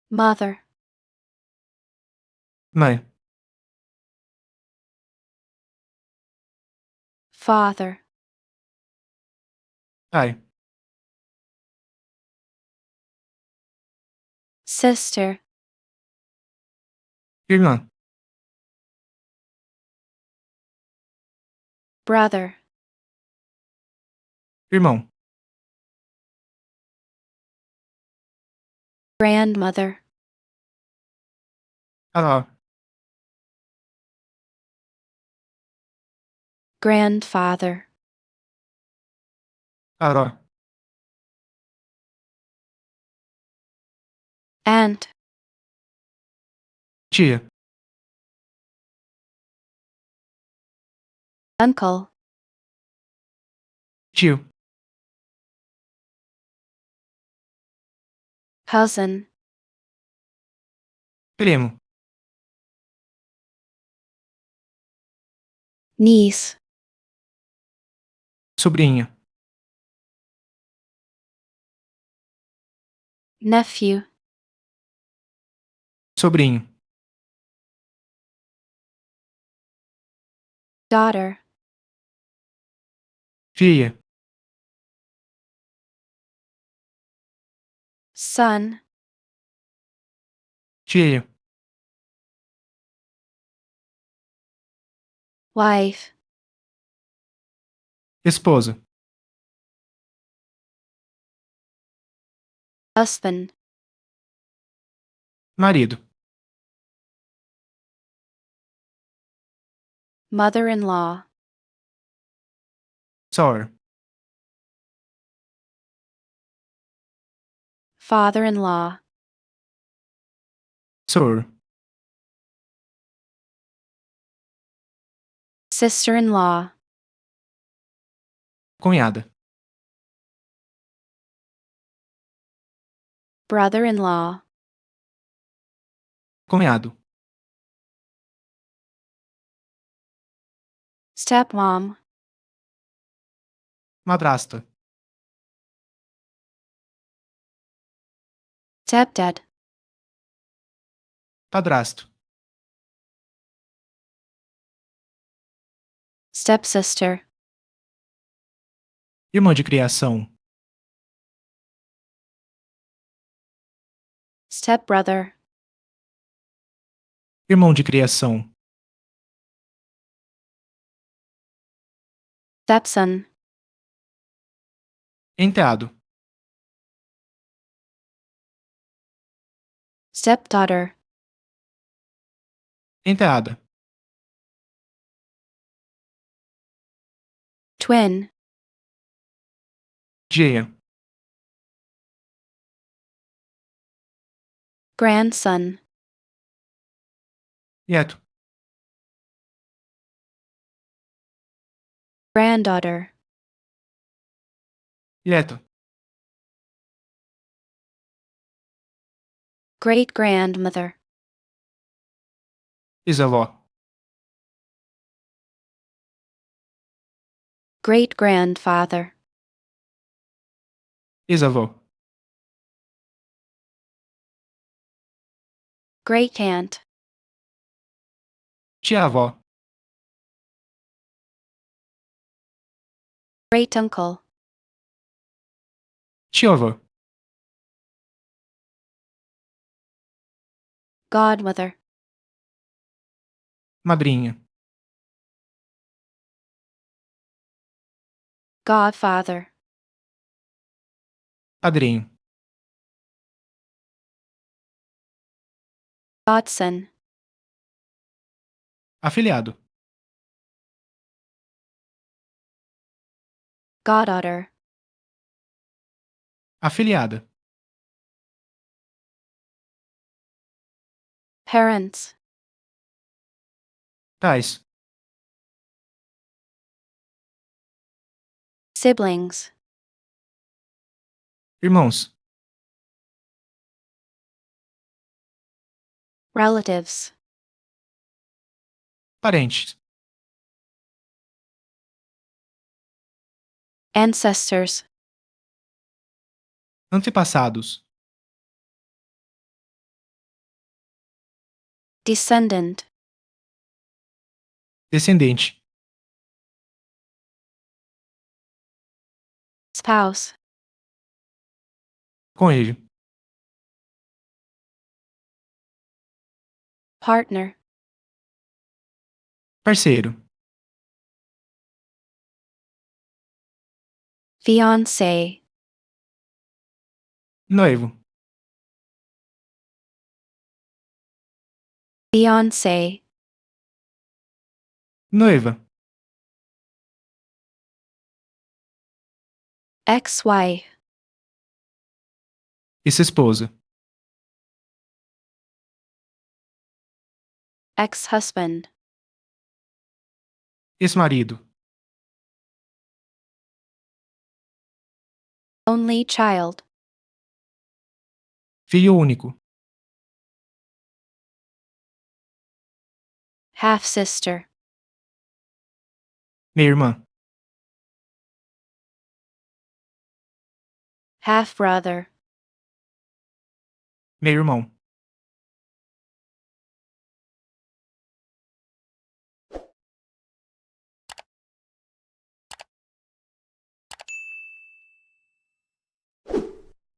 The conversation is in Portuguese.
mother, mãe, father, pai, sister, irmã, brother, irmão, grandmother, avó, grandfather, avó, aunt, tia, uncle, tio, cousin, primo, niece, sobrinha, nephew, sobrinho, daughter, filha, son, filho, wife, esposa, husband, marido, mother-in-law, sour, father-in-law, sor, sister-in-law, cunhada, brother-in-law, cunhado, stepmom, madrasta, stepdad, padrasto, stepsister, irmã de criação, stepbrother, irmão de criação, stepson, enteado, stepdaughter, enteada, twin, tia, grandson, neto, granddaughter, neto, great-grandmother, bisavó, great-grandfather, bisavó, great-aunt, tia-avó, great-uncle, tio-avó, godmother, madrinha, godfather, padrinho, godson, afiliado, goddaughter, afiliada, parents, pais, siblings, irmãos, relatives, parentes, ancestors, antepassados, descendant, descendente, spouse, cônjuge, partner, parceiro, fiancé, noivo, fiancé, noiva, ex-wife, ex-esposa, ex-husband, ex-marido, only child, filho único, half-sister, meia-irmã, half-brother, meio-irmão,